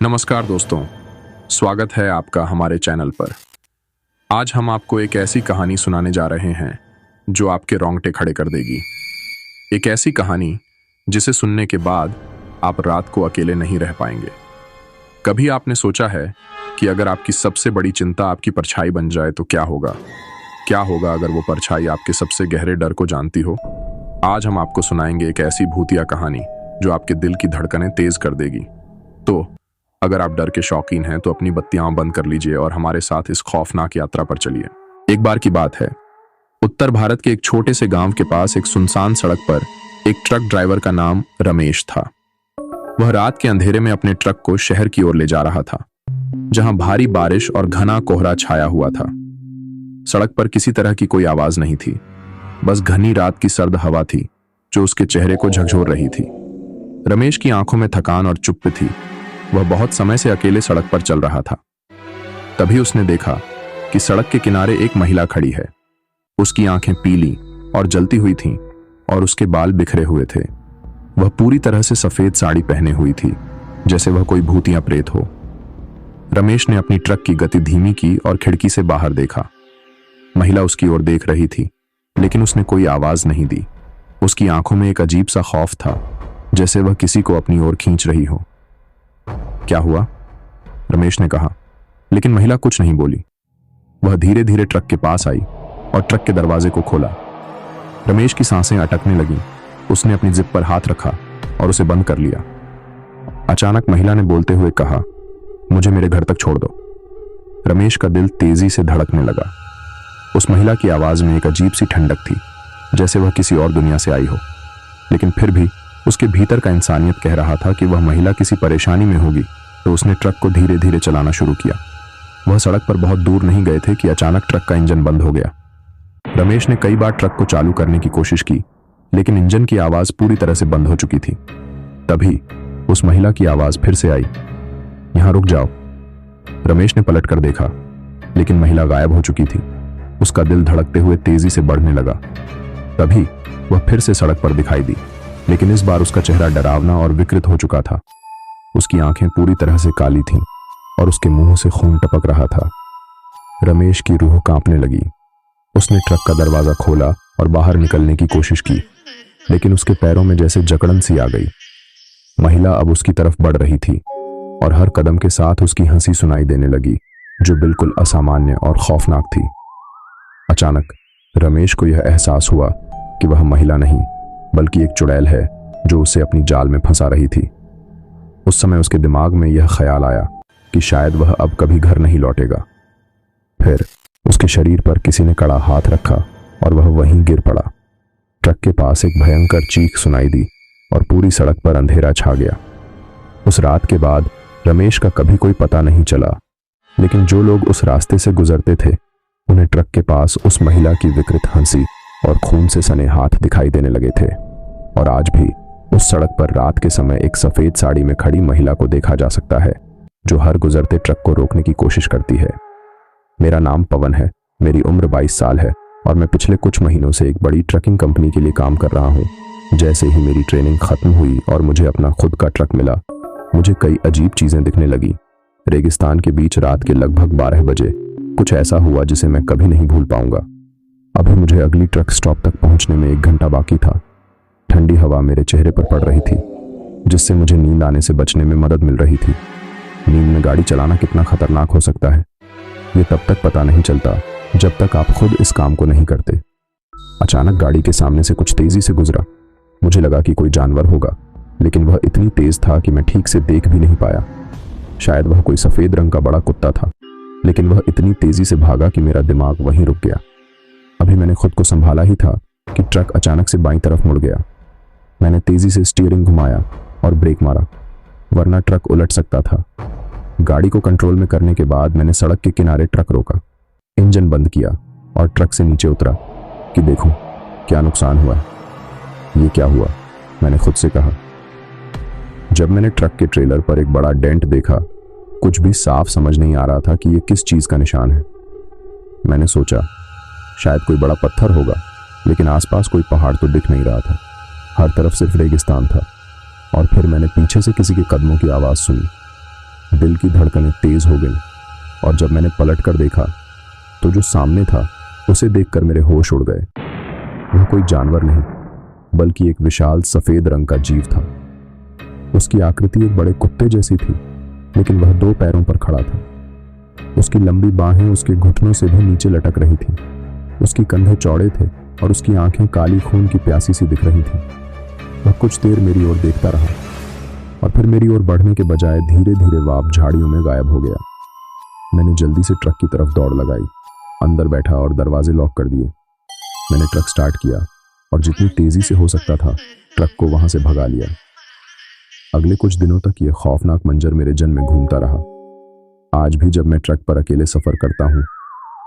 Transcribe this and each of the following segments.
नमस्कार दोस्तों, स्वागत है आपका हमारे चैनल पर। आज हम आपको एक ऐसी कहानी सुनाने जा रहे हैं जो आपके रोंगटे खड़े कर देगी। एक ऐसी कहानी जिसे सुनने के बाद आप रात को अकेले नहीं रह पाएंगे। कभी आपने सोचा है कि अगर आपकी सबसे बड़ी चिंता आपकी परछाई बन जाए तो क्या होगा? क्या होगा अगर वो परछाई आपके सबसे गहरे डर को जानती हो? आज हम आपको सुनाएंगे एक ऐसी भूतिया कहानी जो आपके दिल की धड़कनें तेज कर देगी। तो अगर आप डर के शौकीन हैं तो अपनी बत्तियां बंद कर लीजिए और हमारे साथ इस खौफनाक यात्रा पर चलिए। एक बार की बात है, उत्तर भारत के एक छोटे से गांव के पास एक सुनसान सड़क पर एक ट्रक ड्राइवर का नाम रमेश था। वह रात के अंधेरे में अपने ट्रक को शहर की ओर ले जा रहा था, जहां भारी बारिश और घना कोहरा छाया हुआ था। सड़क पर किसी तरह की कोई आवाज नहीं थी, बस घनी रात की सर्द हवा थी जो उसके चेहरे को झकझोर रही थी। रमेश की आंखों में थकान और चुप्पी थी। वह बहुत समय से अकेले सड़क पर चल रहा था। तभी उसने देखा कि सड़क के किनारे एक महिला खड़ी है। उसकी आंखें पीली और जलती हुई थीं और उसके बाल बिखरे हुए थे। वह पूरी तरह से सफेद साड़ी पहने हुई थी, जैसे वह कोई भूत या प्रेत हो। रमेश ने अपनी ट्रक की गति धीमी की और खिड़की से बाहर देखा। महिला उसकी ओर देख रही थी, लेकिन उसने कोई आवाज नहीं दी। उसकी आंखों में एक अजीब सा खौफ था, जैसे वह किसी को अपनी ओर खींच रही हो। क्या हुआ? रमेश ने कहा, लेकिन महिला कुछ नहीं बोली। वह धीरे धीरे ट्रक के पास आई और ट्रक के दरवाजे को खोला। रमेश की सांसें अटकने लगीं। उसने अपनी जिप पर हाथ रखा और उसे बंद कर लिया। अचानक महिला ने बोलते हुए कहा, मुझे मेरे घर तक छोड़ दो। रमेश का दिल तेजी से धड़कने लगा। उस महिला की आवाज में एक अजीब सी ठंडक थी, जैसे वह किसी और दुनिया से आई हो। लेकिन फिर भी उसके भीतर का इंसानियत कह रहा था कि वह महिला किसी परेशानी में होगी, तो उसने ट्रक को धीरे धीरे चलाना शुरू किया। वह सड़क पर बहुत दूर नहीं गए थे कि अचानक ट्रक का इंजन बंद हो गया। रमेश ने कई बार ट्रक को चालू करने की कोशिश की, लेकिन इंजन की आवाज पूरी तरह से बंद हो चुकी थी। तभी उस महिला की आवाज फिर से आई, यहां रुक जाओ। रमेश ने पलट कर देखा, लेकिन महिला गायब हो चुकी थी। उसका दिल धड़कते हुए तेजी से बढ़ने लगा। तभी वह फिर से सड़क पर दिखाई दी, लेकिन इस बार उसका चेहरा डरावना और विकृत हो चुका था। उसकी आंखें पूरी तरह से काली थीं और उसके मुंह से खून टपक रहा था। रमेश की रूह कांपने लगी। उसने ट्रक का दरवाजा खोला और बाहर निकलने की कोशिश की, लेकिन उसके पैरों में जैसे जकड़न सी आ गई। महिला अब उसकी तरफ बढ़ रही थी और हर कदम के साथ उसकी हंसी सुनाई देने लगी, जो बिल्कुल असामान्य और खौफनाक थी। अचानक रमेश को यह एहसास हुआ कि वह महिला नहीं, बल्कि एक चुड़ैल है जो उसे अपनी जाल में फंसा रही थी। उस समय उसके दिमाग में यह ख्याल आया कि शायद वह अब कभी घर नहीं लौटेगा। फिर उसके शरीर पर किसी ने कड़ा हाथ रखा और वह वहीं गिर पड़ा। ट्रक के पास एक भयंकर चीख सुनाई दी और पूरी सड़क पर अंधेरा छा गया। उस रात के बाद रमेश का कभी कोई पता नहीं चला, लेकिन जो लोग उस रास्ते से गुजरते थे उन्हें ट्रक के पास उस महिला की विकृत हंसी और खून से सने हाथ दिखाई देने लगे थे। और आज भी उस सड़क पर रात के समय एक सफेद साड़ी में खड़ी महिला को देखा जा सकता है, जो हर गुजरते ट्रक को रोकने की कोशिश करती है। मेरा नाम पवन है, मेरी उम्र 22 साल है और मैं पिछले कुछ महीनों से एक बड़ी ट्रकिंग कंपनी के लिए काम कर रहा हूँ। जैसे ही मेरी ट्रेनिंग खत्म हुई और मुझे अपना खुद का ट्रक मिला, मुझे कई अजीब चीजें दिखने लगी। रेगिस्तान के बीच रात के लगभग 12 बजे कुछ ऐसा हुआ जिसे मैं कभी नहीं भूल पाऊंगा। अभी मुझे अगली ट्रक स्टॉप तक पहुंचने में 1 घंटा बाकी था। ठंडी हवा मेरे चेहरे पर पड़ रही थी, जिससे मुझे नींद आने से बचने में मदद मिल रही थी। नींद में गाड़ी चलाना कितना खतरनाक हो सकता है, ये तब तक पता नहीं चलता जब तक आप खुद इस काम को नहीं करते। अचानक गाड़ी के सामने से कुछ तेजी से गुजरा। मुझे लगा कि कोई जानवर होगा, लेकिन वह इतनी तेज था कि मैं ठीक से देख भी नहीं पाया। शायद वह कोई सफेद रंग का बड़ा कुत्ता था, लेकिन वह इतनी तेजी से भागा कि मेरा दिमाग वहीं रुक गया। अभी मैंने खुद को संभाला ही था कि ट्रक अचानक से बाईं तरफ मुड़ गया। मैंने तेजी से स्टीयरिंग घुमाया और ब्रेक मारा, वरना ट्रक उलट सकता था। गाड़ी को कंट्रोल में करने के बाद मैंने सड़क के किनारे ट्रक रोका, इंजन बंद किया और ट्रक से नीचे उतरा कि देखूं क्या नुकसान हुआ। ये क्या हुआ, मैंने खुद से कहा। जब मैंने ट्रक के ट्रेलर पर एक बड़ा डेंट देखा, कुछ भी साफ समझ नहीं आ रहा था कि यह किस चीज का निशान है। मैंने सोचा शायद कोई बड़ा पत्थर होगा, लेकिन आसपास कोई पहाड़ तो दिख नहीं रहा था। हर तरफ सिर्फ रेगिस्तान था। और फिर मैंने पीछे से किसी के कदमों की आवाज सुनी। दिल की धड़कनें तेज हो गईं और जब मैंने पलट कर देखा तो जो सामने था उसे देखकर मेरे होश उड़ गए। वह कोई जानवर नहीं बल्कि एक विशाल सफेद रंग का जीव था। उसकी आकृति एक बड़े कुत्ते जैसी थी, लेकिन वह 2 पैरों पर खड़ा था। उसकी लंबी बाहें उसके घुटनों से भी नीचे लटक रही थीं। उसकी कंधे चौड़े थे और उसकी आंखें काली खून की प्यासी सी दिख रही थीं। वह कुछ देर मेरी ओर देखता रहा और फिर मेरी ओर बढ़ने के बजाय धीरे धीरे वाप झाड़ियों में गायब हो गया। मैंने जल्दी से ट्रक की तरफ दौड़ लगाई, अंदर बैठा और दरवाजे लॉक कर दिए। मैंने ट्रक स्टार्ट किया और जितनी तेजी से हो सकता था ट्रक को वहां से भगा लिया। अगले कुछ दिनों तक यह खौफनाक मंजर मेरे जन में घूमता रहा। आज भी जब मैं ट्रक पर अकेले सफर करता हूं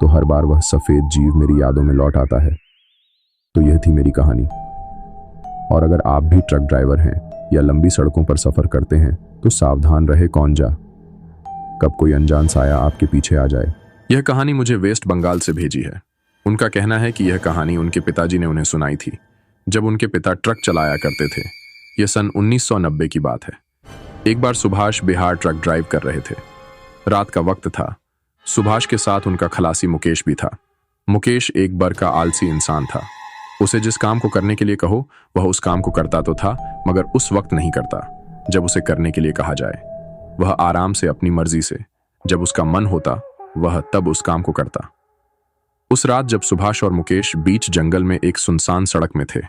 तो हर बार वह सफेद जीव मेरी यादों में लौट आता है। तो यह थी मेरी कहानी। और अगर आप भी ट्रक ड्राइवर हैं या लंबी सड़कों पर सफर करते हैं तो सावधान रहे, कौन जा कब कोई अनजान साया आपके पीछे आ जाए। यह कहानी मुझे वेस्ट बंगाल से भेजी है। उनका कहना है कि यह कहानी उनके पिताजी ने उन्हें सुनाई थी जब उनके पिता ट्रक चलाया करते थे। यह सन 1990 की बात है। एक बार सुभाष बिहार ट्रक ड्राइव कर रहे थे। रात का वक्त था। सुभाष के साथ उनका खलासी मुकेश भी था। मुकेश एक बर का आलसी इंसान था। उसे जिस काम को करने के लिए कहो वह उस काम को करता तो था, मगर उस वक्त नहीं करता जब उसे करने के लिए कहा जाए। वह आराम से अपनी मर्जी से जब उसका मन होता वह तब उस काम को करता। उस रात जब सुभाष और मुकेश बीच जंगल में एक सुनसान सड़क में थे,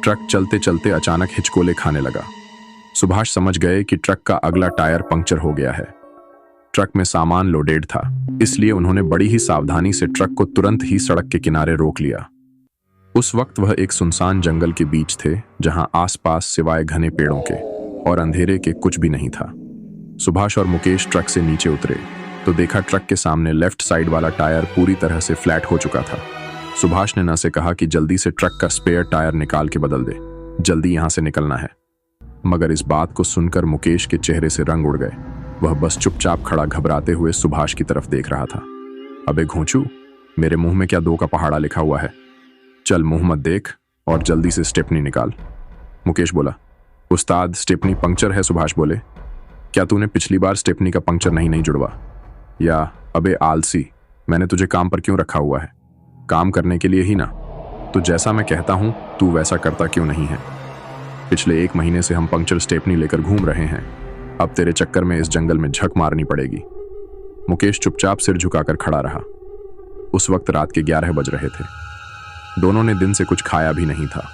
ट्रक चलते चलते अचानक हिचकोले खाने लगा। सुभाष समझ गए कि ट्रक का अगला टायर पंक्चर हो गया है। ट्रक में सामान लोडेड था, इसलिए उन्होंने बड़ी ही सावधानी से ट्रक को तुरंत ही सड़क के किनारे रोक लिया। उस वक्त वह एक सुनसान जंगल के बीच थे जहां आसपास सिवाय घने पेड़ों के और अंधेरे के कुछ भी नहीं था। सुभाष और मुकेश ट्रक से नीचे उतरे तो देखा ट्रक के सामने लेफ्ट साइड वाला टायर पूरी तरह से फ्लैट हो चुका था। सुभाष ने न से कहा कि जल्दी से ट्रक का स्पेयर टायर निकाल के बदल दे, जल्दी यहां से निकलना है। मगर इस बात को सुनकर मुकेश के चेहरे से रंग उड़ गए। वह बस चुपचाप खड़ा घबराते हुए सुभाष की तरफ देख रहा था। अबे घोंचू, मेरे मुंह में क्या 2 का पहाड़ा लिखा हुआ है? चल मुंह मत देख और जल्दी से स्टेपनी निकाल। मुकेश बोला। उस्ताद, स्टेपनी पंक्चर है। सुभाष बोले। क्या तूने पिछली बार स्टेपनी का पंक्चर नहीं जुड़वा? या अबे आलसी, मैंने तुझे काम पर क्यों रखा हुआ है? काम करने के लिए ही ना। तो जैसा मैं कहता हूं तू वैसा करता क्यों नहीं है? पिछले 1 महीने से हम पंक्चर स्टेपनी लेकर घूम रहे हैं। अब तेरे चक्कर में इस जंगल में झक मारनी पड़ेगी। मुकेश चुपचाप सिर झुकाकर खड़ा रहा। उस वक्त रात के 11 बज रहे थे। दोनों ने दिन से कुछ खाया भी नहीं था।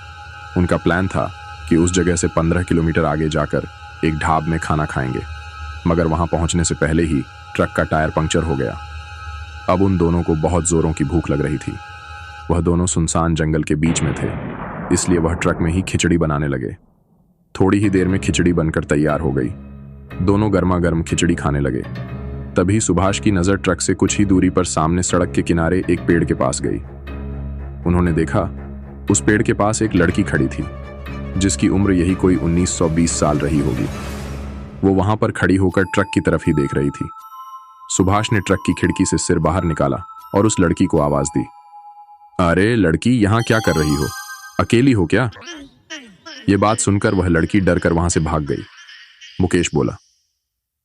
उनका प्लान था कि उस जगह से 15 किलोमीटर आगे जाकर एक ढाब में खाना खाएंगे, मगर वहां पहुंचने से पहले ही ट्रक का टायर पंक्चर हो गया। अब उन दोनों को बहुत जोरों की भूख लग रही थी। वह दोनों सुनसान जंगल के बीच में थे, इसलिए वह ट्रक में ही खिचड़ी बनाने लगे। थोड़ी ही देर में खिचड़ी बनकर तैयार हो गई। दोनों गर्मा गर्म खिचड़ी खाने लगे। तभी सुभाष की नजर ट्रक से कुछ ही दूरी पर सामने सड़क के किनारे एक पेड़ के पास गई। उन्होंने देखा उस पेड़ के पास एक लड़की खड़ी थी जिसकी उम्र यही कोई 19-20 साल रही होगी। वो वहां पर खड़ी होकर ट्रक की तरफ ही देख रही थी। सुभाष ने ट्रक की खिड़की से सिर बाहर निकाला और उस लड़की को आवाज दी। अरे लड़की, यहां क्या कर रही हो? अकेली हो क्या? ये बात सुनकर वह लड़की डर कर वहां से भाग गई। मुकेश बोला।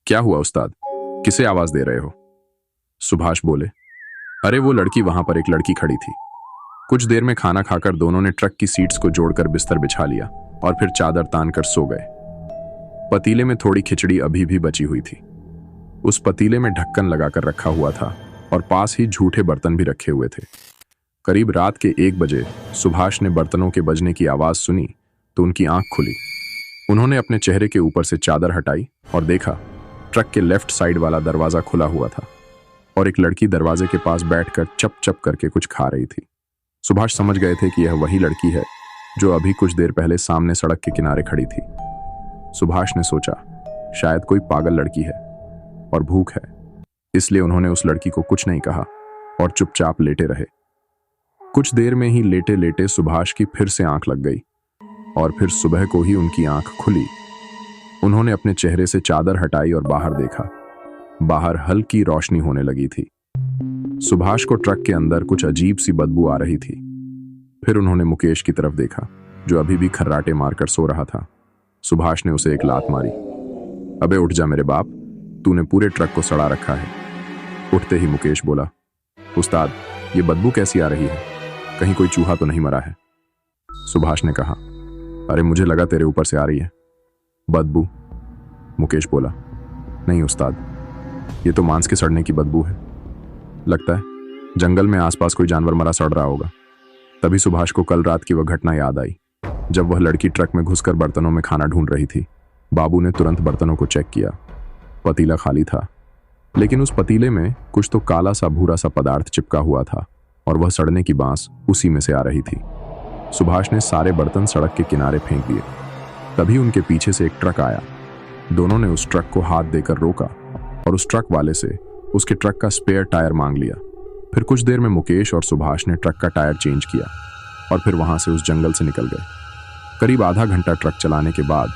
क्या हुआ उस्ताद, किसे आवाज दे रहे हो? सुभाष बोले। अरे वो लड़की, वहां पर एक लड़की खड़ी थी। कुछ देर में खाना खाकर दोनों ने ट्रक की सीट्स को जोड़कर बिस्तर बिछा लिया और फिर चादर तान कर सो गए। पतीले में थोड़ी खिचड़ी अभी भी बची हुई थी। उस पतीले में ढक्कन लगाकर रखा हुआ था और पास ही झूठे बर्तन भी रखे हुए थे। करीब रात के 1 बजे सुभाष ने बर्तनों के बजने की आवाज सुनी तो उनकी आंख खुली। उन्होंने अपने चेहरे के ऊपर से चादर हटाई और देखा ट्रक के लेफ्ट साइड वाला दरवाजा खुला हुआ था और एक लड़की दरवाजे के पास बैठकर चप चप करके कुछ खा रही थी। सुभाष समझ गए थे कि यह वही लड़की है जो अभी कुछ देर पहले सामने सड़क के किनारे खड़ी थी। सुभाष ने सोचा शायद कोई पागल लड़की है और भूख है, इसलिए उन्होंने उस लड़की को कुछ नहीं कहा और चुपचाप लेटे रहे। कुछ देर में ही लेटे लेटे सुभाष की फिर से आंख लग गई और फिर सुबह को ही उनकी आंख खुली। उन्होंने अपने चेहरे से चादर हटाई और बाहर देखा। बाहर हल्की रोशनी होने लगी थी। सुभाष को ट्रक के अंदर कुछ अजीब सी बदबू आ रही थी। फिर उन्होंने मुकेश की तरफ देखा जो अभी भी खर्राटे मारकर सो रहा था। सुभाष ने उसे एक लात मारी। अबे उठ जा मेरे बाप, तूने पूरे ट्रक को सड़ा रखा है। उठते ही मुकेश बोला, उस्ताद ये बदबू कैसी आ रही है, कहीं कोई चूहा तो नहीं मरा है। सुभाष ने कहा, अरे मुझे लगा तेरे ऊपर से आ रही है बदबू। मुकेश बोला, नहीं उस्ताद, ये तो मांस के सड़ने की बदबू है। लगता है जंगल में आसपास कोई जानवर मरा सड़ रहा होगा। तभी सुभाष को कल रात की वह घटना याद आई जब वह लड़की ट्रक में घुसकर बर्तनों में खाना ढूंढ रही थी। बाबू ने तुरंत बर्तनों को चेक किया। पतीला खाली था, लेकिन उस पतीले में कुछ तो काला सा भूरा सा पदार्थ चिपका हुआ था और वह सड़ने की बांस उसी में से आ रही थी। सुभाष ने सारे बर्तन सड़क के किनारे फेंक दिए। तभी उनके पीछे से एक ट्रक आया। दोनों ने उस ट्रक को हाथ देकर रोका और उस ट्रक वाले से उसके ट्रक का स्पेयर टायर मांग लिया। फिर कुछ देर में मुकेश और सुभाष ने ट्रक का टायर चेंज किया और फिर वहां से उस जंगल से निकल गए। करीब आधा घंटा ट्रक चलाने के बाद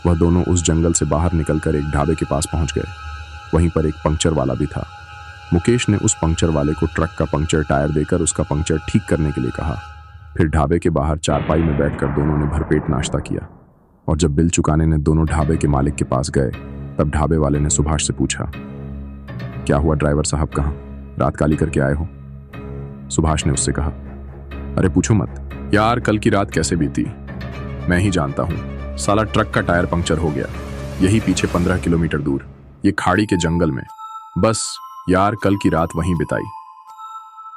वह दोनों उस जंगल से बाहर निकलकर एक ढाबे के पास पहुंच गए। वहीं पर एक पंक्चर वाला भी था। मुकेश ने उस पंक्चर वाले को ट्रक का पंक्चर टायर देकर उसका पंक्चर ठीक करने के लिए कहा। फिर ढाबे के बाहर चारपाई में बैठकर दोनों ने भरपेट नाश्ता किया और जब बिल चुकाने ने दोनों ढाबे के मालिक के पास गए तब ढाबे वाले ने सुभाष से पूछा, क्या हुआ ड्राइवर साहब, कहाँ रात काली करके आए हो? सुभाष ने उससे कहा, अरे पूछो मत यार, कल की रात कैसे बीती मैं ही जानता हूँ। साला ट्रक का टायर पंक्चर हो गया, यही पीछे 15 किलोमीटर दूर ये खाड़ी के जंगल में। बस यार कल की रात वहीं बिताई।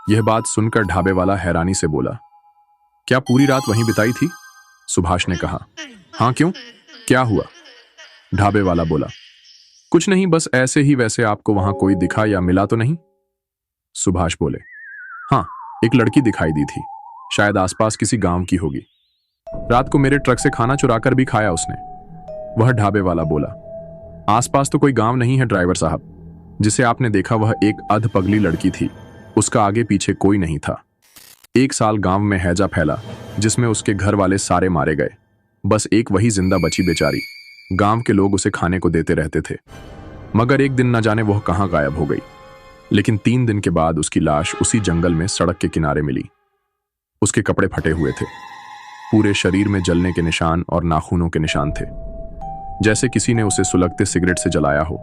यह बात सुनकर ढाबे वाला हैरानी से बोला, क्या पूरी रात वहीं बिताई थी? सुभाष ने कहा, हाँ क्यों, क्या हुआ? ढाबे वाला बोला, कुछ नहीं, बस ऐसे ही। वैसे आपको वहां कोई दिखा या मिला तो नहीं? सुभाष बोले, हाँ एक लड़की दिखाई दी थी, शायद आसपास किसी गांव की होगी। रात को मेरे ट्रक से खाना चुराकर भी खाया उसने। वह ढाबे वाला बोला, आसपास तो कोई गांव नहीं है ड्राइवर साहब, जिसे आपने देखा वह एक अधपगली लड़की थी, उसका आगे पीछे कोई नहीं था। 1 साल गांव में हैजा फैला जिसमें उसके घर वाले सारे मारे गए, बस एक वही जिंदा बची बेचारी। गांव के लोग उसे खाने को देते रहते थे, मगर एक दिन न जाने वह कहां गायब हो गई। लेकिन 3 दिन के बाद उसकी लाश उसी जंगल में सड़क के किनारे मिली। उसके कपड़े फटे हुए थे, पूरे शरीर में जलने के निशान और नाखूनों के निशान थे, जैसे किसी ने उसे सुलगते सिगरेट से जलाया हो।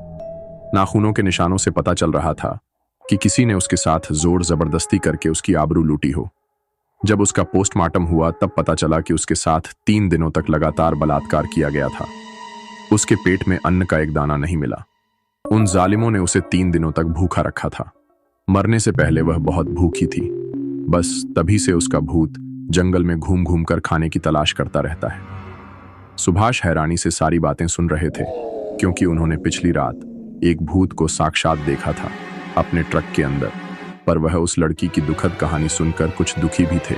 नाखूनों के निशानों से पता चल रहा था कि किसी ने उसके साथ जोर जबरदस्ती करके उसकी आबरू लूटी हो। जब उसका पोस्टमार्टम हुआ तब पता चला कि उसके साथ 3 दिनों तक लगातार बलात्कार किया गया था। उसके पेट में अन्न का एक दाना नहीं मिला। उन जालिमों ने उसे 3 दिनों तक भूखा रखा था। मरने से पहले वह बहुत भूखी थी। बस तभी से उसका भूत जंगल में घूम घूम कर खाने की तलाश करता रहता है। सुभाष हैरानी से सारी बातें सुन रहे थे, क्योंकि उन्होंने पिछली रात एक भूत को साक्षात देखा था अपने ट्रक के अंदर। पर वह उस लड़की की दुखद कहानी सुनकर कुछ दुखी भी थे।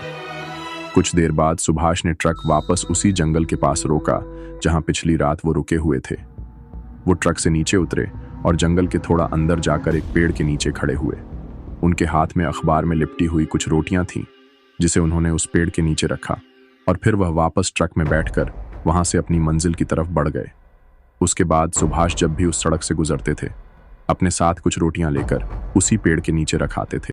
कुछ देर बाद सुभाष ने ट्रक वापस उसी जंगल के पास रोका जहां पिछली रात वो रुके हुए थे। वो ट्रक से नीचे उतरे और जंगल के थोड़ा अंदर जाकर एक पेड़ के नीचे खड़े हुए। उनके हाथ में अखबार में लिपटी हुई कुछ रोटियां थीं, जिसे उन्होंने उस पेड़ के नीचे रखा और फिर वह वापस ट्रक में बैठकर वहां से अपनी मंजिल की तरफ बढ़ गए। उसके बाद सुभाष जब भी उस सड़क से गुजरते थे, अपने साथ कुछ रोटियां लेकर उसी पेड़ के नीचे रखाते थे।